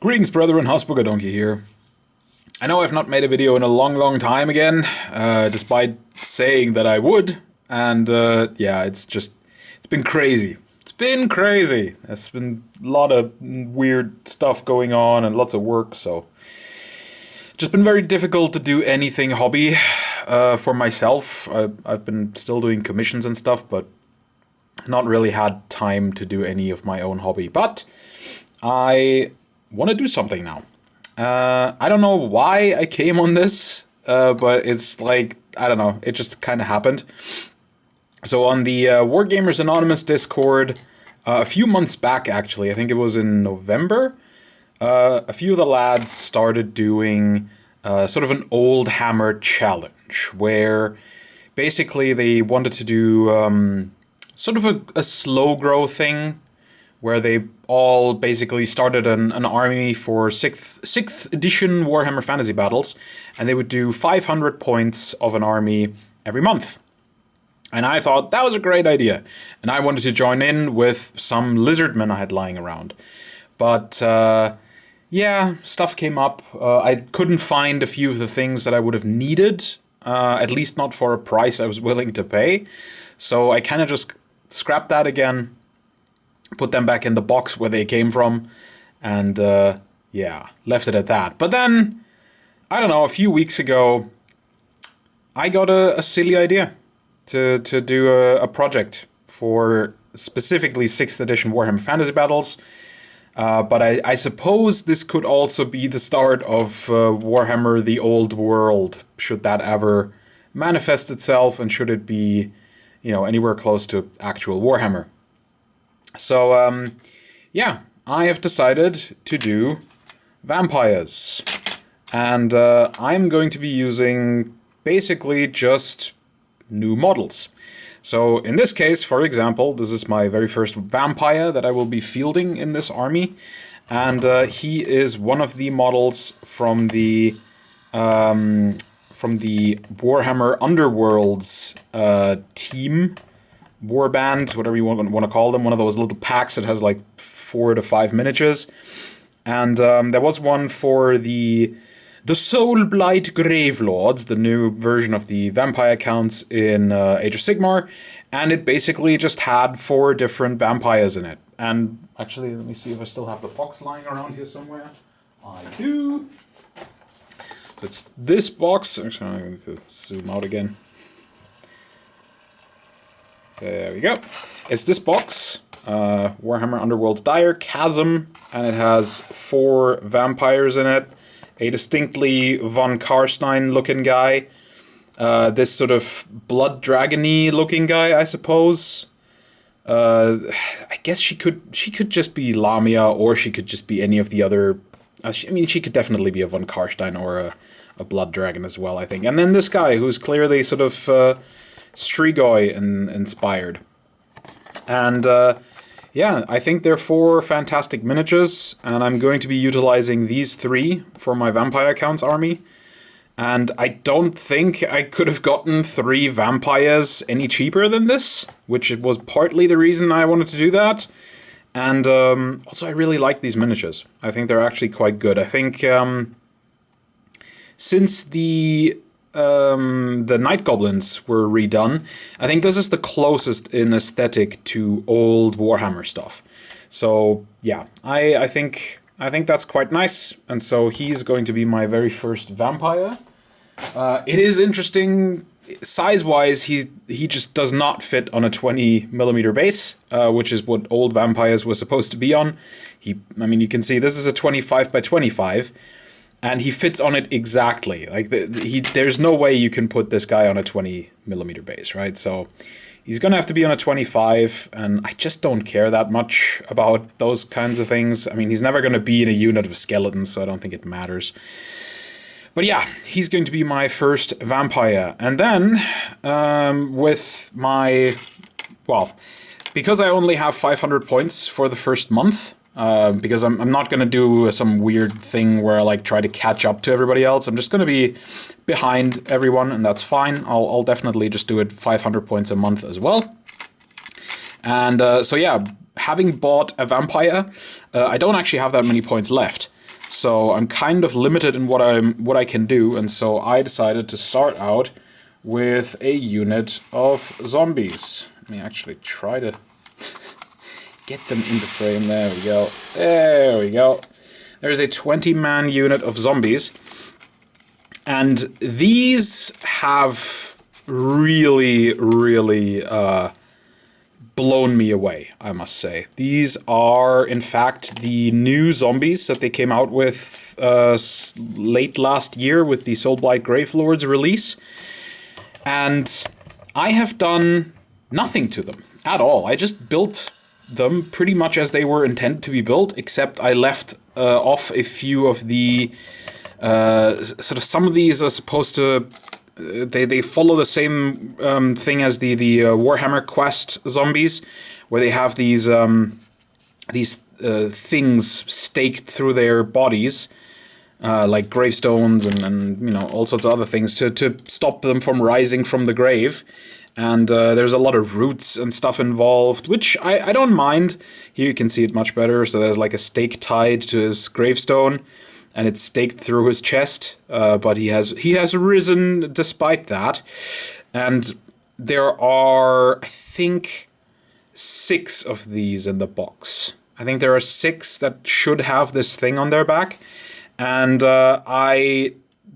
Greetings, brethren, Hosburger Donkey here. I know I've not made a video in a long time again, despite saying that I would, and yeah, it's been crazy. It's been crazy. There's been a lot of weird stuff going on and lots of work, so just been very difficult to do anything hobby for myself. I've been still doing commissions and stuff, but not really had time to do any of my own hobby. But I want to do something now. I don't know why I came on this, but it's like, I don't know, it just kind of happened. So on the Wargamers Anonymous Discord, a few months back actually, I think it was in November, a few of the lads started doing sort of an Oldhammer challenge, where basically they wanted to do sort of a slow grow thing, where they all basically started an army for 6th edition Warhammer Fantasy Battles, and they would do 500 points of an army every month. And I thought that was a great idea, and I wanted to join in with some lizardmen I had lying around. But yeah, stuff came up. I couldn't find a few of the things that I would have needed, at least not for a price I was willing to pay. So I kind of just scrapped that again, put them back in the box where they came from, and yeah, left it at that. But then, I don't know, a few weeks ago, I got a silly idea to do a project for specifically 6th edition Warhammer Fantasy Battles. But I suppose this could also be the start of Warhammer the Old World, should that ever manifest itself, and should it be, you know, anywhere close to actual Warhammer. So, yeah, I have decided to do vampires. And I'm going to be using basically just new models. So in this case, for example, this is my very first vampire that I will be fielding in this army. And he is one of the models from the Warhammer Underworlds team. Warband, whatever you want to call them, one of those little packs that has like 4 to 5 miniatures. And there was one for the Soulblight Gravelords, the new version of the vampire counts in Age of Sigmar, and it basically just had 4 different vampires in it. And actually, let me see if I still have the box lying around here somewhere. I do. So it's this box. Actually, I'm going to zoom out again. There we go. It's this box, Warhammer Underworld's Dire Chasm, and it has 4 vampires in it. A distinctly von Karstein looking guy. This sort of blood dragony looking guy, I suppose. I guess she could just be Lamia, or she could just be any of the other. I mean, she could definitely be a von Karstein or a blood dragon as well, I think. And then this guy, who's clearly sort of Strigoi inspired. And yeah, I think they're 4 fantastic miniatures, and I'm going to be utilizing these 3 for my Vampire Counts army. And I don't think I could have gotten 3 vampires any cheaper than this, which was partly the reason I wanted to do that. And also, I really like these miniatures. I think they're actually quite good. I think since the Night Goblins were redone, I think this is the closest in aesthetic to old Warhammer stuff. So yeah, I think that's quite nice, and so he's going to be my very first vampire. It is interesting size-wise. He just does not fit on a 20mm base, which is what old vampires were supposed to be on. I mean, you can see this is a 25 by 25. And he fits on it exactly. Like there's no way you can put this guy on a 20mm base, right? So he's gonna have to be on a 25, and I just don't care that much about those kinds of things. I mean, he's never gonna be in a unit of skeletons, so I don't think it matters. But yeah, he's going to be my first vampire. And then with my, well, because I only have 500 points for the first month, because I'm not going to do some weird thing where I like try to catch up to everybody else. I'm just going to be behind everyone, and that's fine. I'll definitely just do it 500 points a month as well. And so yeah, having bought a vampire, I don't actually have that many points left. So I'm kind of limited in what I can do, and so I decided to start out with a unit of zombies. Let me actually try to get them in the frame. There we go. There we go. There's a 20-man unit of zombies, and these have really, really blown me away, I must say. These are, in fact, the new zombies that they came out with late last year with the Soulblight Gravelords release. And I have done nothing to them at all. I just built them pretty much as they were intended to be built, except I left off a few of the... sort of some of these are supposed to... They follow the same thing as the Warhammer Quest zombies, where they have these things staked through their bodies, like gravestones and you know, all sorts of other things to stop them from rising from the grave. And there's a lot of roots and stuff involved, which I don't mind. Here you can see it much better. So there's like a stake tied to his gravestone, and it's staked through his chest, but he has risen despite that. And there are, I think, 6 of these in the box. I think there are 6 that should have this thing on their back, and I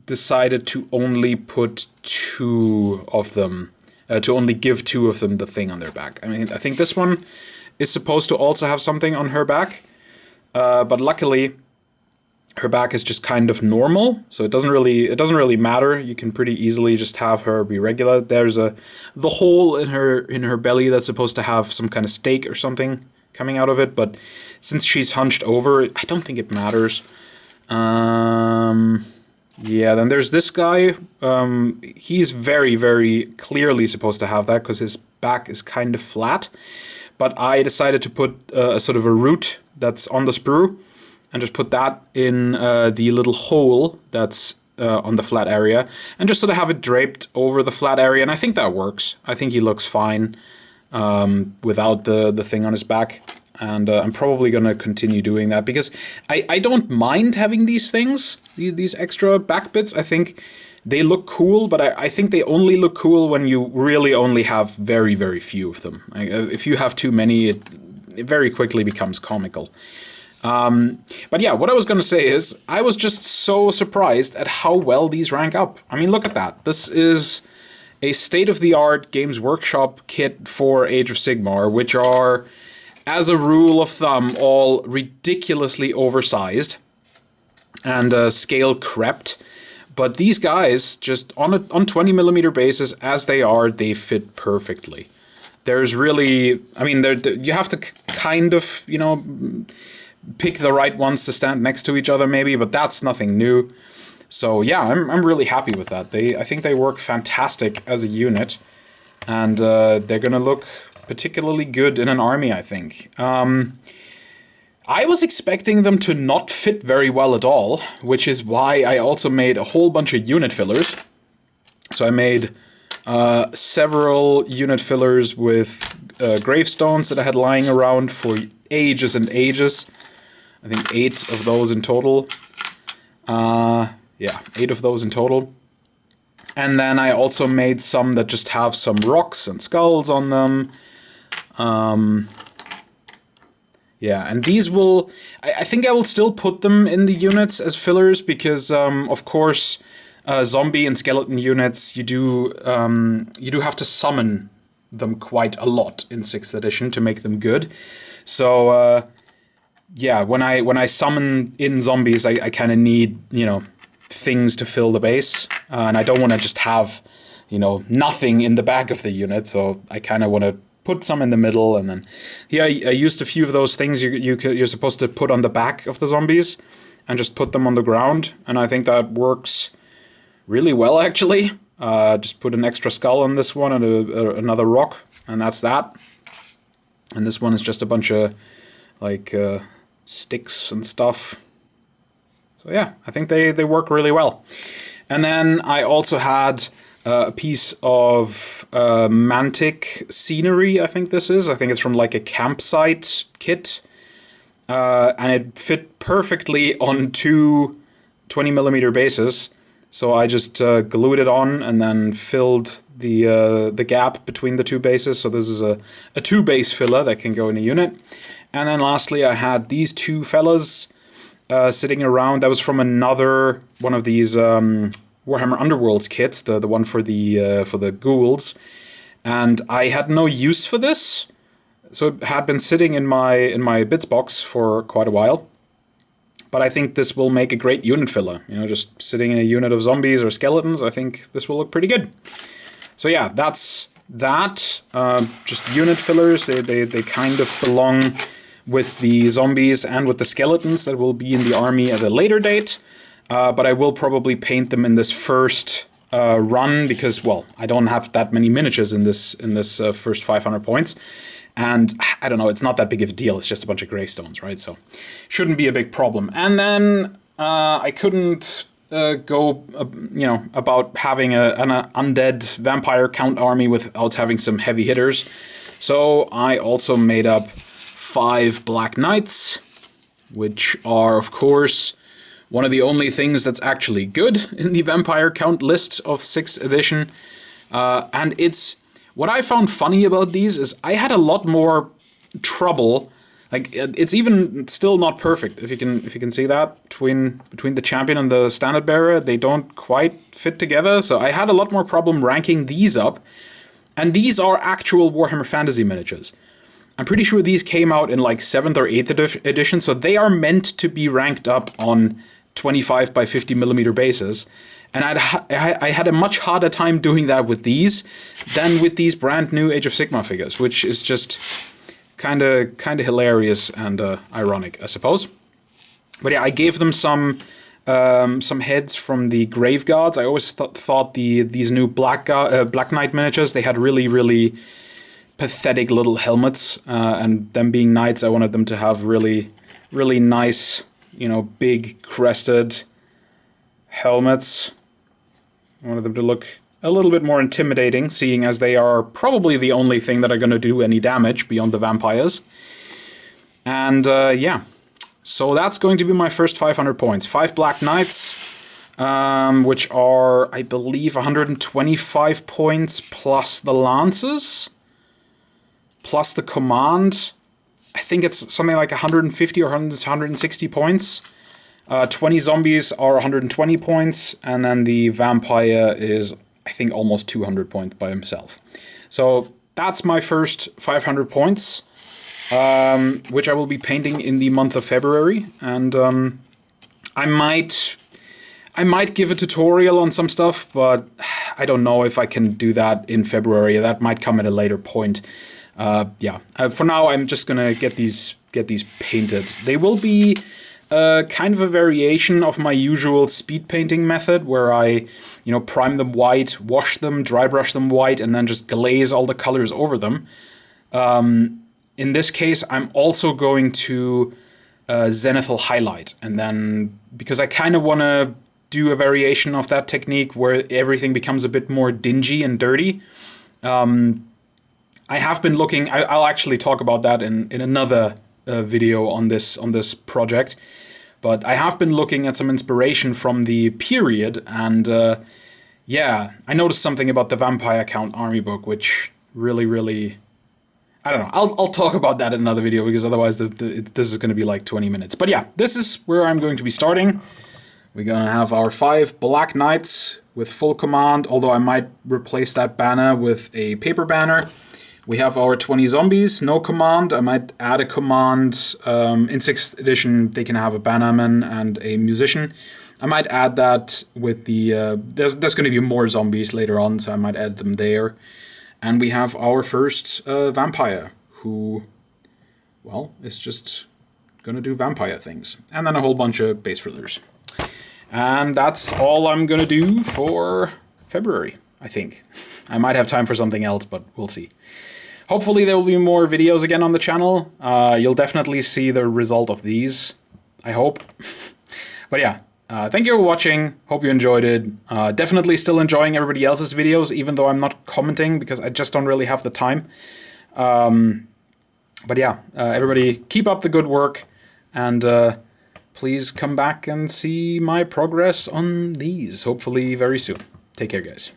decided to only put 2 of them, to only give 2 of them the thing on their back. I mean, I think this one is supposed to also have something on her back, but luckily her back is just kind of normal, so it doesn't really matter. You can pretty easily just have her be regular. There's the hole in her belly that's supposed to have some kind of stake or something coming out of it, but since she's hunched over, I don't think it matters. Yeah, then there's this guy. He's very, very clearly supposed to have that because his back is kind of flat, but I decided to put a sort of a root that's on the sprue, and just put that in the little hole that's on the flat area, and just sort of have it draped over the flat area, and I think that works. I think he looks fine without the thing on his back, and I'm probably going to continue doing that, because I don't mind having these things, these extra back bits. I think they look cool, but I think they only look cool when you really only have very, very few of them. If you have too many, it very quickly becomes comical. But yeah, what I was going to say is, I was just so surprised at how well these rank up. I mean, look at that. This is a state-of-the-art Games Workshop kit for Age of Sigmar, which are, as a rule of thumb, all ridiculously oversized and scale crept. But these guys, just on 20mm basis, as they are, they fit perfectly. There's really, I mean, you have to kind of, you know, pick the right ones to stand next to each other maybe, but that's nothing new. So yeah, I'm really happy with that. I think they work fantastic as a unit, and they're gonna look particularly good in an army, I think. I was expecting them to not fit very well at all, which is why I also made a whole bunch of unit fillers. So I made several unit fillers with gravestones that I had lying around for ages and ages. I think 8 of those in total. Yeah, 8 of those in total. And then I also made some that just have some rocks and skulls on them. Yeah, and these will... I think I will still put them in the units as fillers because, of course, zombie and skeleton units, you do have to summon them quite a lot in 6th edition to make them good. So... yeah, when I summon in zombies, I kind of need, you know, things to fill the base, and I don't want to just have, you know, nothing in the back of the unit. So I kind of want to put some in the middle, and then here I used a few of those things you're supposed to put on the back of the zombies, and just put them on the ground, and I think that works really well actually. Just put an extra skull on this one and another rock, and that's that. And this one is just a bunch of like sticks and stuff. So yeah, I think they work really well. And then I also had a piece of Mantic scenery, I think this is. I think it's from like a campsite kit. and it fit perfectly on two 20mm bases. So I just glued it on and then filled the gap between the two bases. So this is a 2-base filler that can go in a unit. And then lastly, I had these two fellas sitting around. That was from another one of these Warhammer Underworlds kits, the one for the ghouls. And I had no use for this, so it had been sitting in my bits box for quite a while. But I think this will make a great unit filler. You know, just sitting in a unit of zombies or skeletons, I think this will look pretty good. So yeah, that's that. Just unit fillers. They kind of belong with the zombies and with the skeletons that will be in the army at a later date. But I will probably paint them in this first run because, well, I don't have that many miniatures in this first 500 points. And I don't know, it's not that big of a deal. It's just a bunch of gravestones, right? So shouldn't be a big problem. And then I couldn't go, about having an undead vampire count army without having some heavy hitters. So I also made up 5 Black Knights, which are, of course, one of the only things that's actually good in the vampire count list of 6th edition. And it's... What I found funny about these is I had a lot more trouble. Like, it's even still not perfect. If you can see that between the champion and the standard bearer, they don't quite fit together. So I had a lot more problem ranking these up. And these are actual Warhammer Fantasy miniatures. I'm pretty sure these came out in like 7th or 8th edition, so they are meant to be ranked up on 25 by 50mm bases. And I had a much harder time doing that with these than with these brand new Age of Sigmar figures, which is just kind of hilarious and ironic, I suppose. But yeah, I gave them some heads from the Grave Guards. I always thought these new Black Knight miniatures, they had really pathetic little helmets, and them being knights, I wanted them to have really nice, big crested helmets. I wanted them to look a little bit more intimidating, seeing as they are probably the only thing that are going to do any damage beyond the vampires. And yeah, so that's going to be my first 500 points. 5 Black Knights, which are, I believe, 125 points plus the Lances, plus the Command. I think it's something like 150 or 160 points. 20 zombies are 120 points, and then the vampire is, I think, almost 200 points by himself. So that's my first 500 points, which I will be painting in the month of February. And I might give a tutorial on some stuff, but I don't know if I can do that in February. That might come at a later point. Yeah. For now, I'm just gonna get these painted. They will be kind of a variation of my usual speed painting method, where I, prime them white, wash them, dry brush them white, and then just glaze all the colors over them. In this case, I'm also going to zenithal highlight, and then, because I kind of want to do a variation of that technique where everything becomes a bit more dingy and dirty. I have been looking, I'll actually talk about that in another video on this project, but I have been looking at some inspiration from the period, and yeah, I noticed something about the Vampire Count Army book, which really, I don't know, I'll talk about that in another video, because otherwise this is going to be like 20 minutes. But yeah, this is where I'm going to be starting. We're going to have our 5 Black Knights with full command, although I might replace that banner with a paper banner. We have our 20 zombies, no command. I might add a command. In 6th edition, they can have a bannerman and a musician. I might add that with the... there's going to be more zombies later on, so I might add them there. And we have our first vampire, who, well, is just going to do vampire things. And then a whole bunch of base fillers. And that's all I'm going to do for February, I think. I might have time for something else, but we'll see. Hopefully there will be more videos again on the channel. You'll definitely see the result of these, I hope. But yeah, thank you for watching. Hope you enjoyed it. Definitely still enjoying everybody else's videos, even though I'm not commenting, because I just don't really have the time. But yeah, everybody keep up the good work. And please come back and see my progress on these, hopefully very soon. Take care, guys.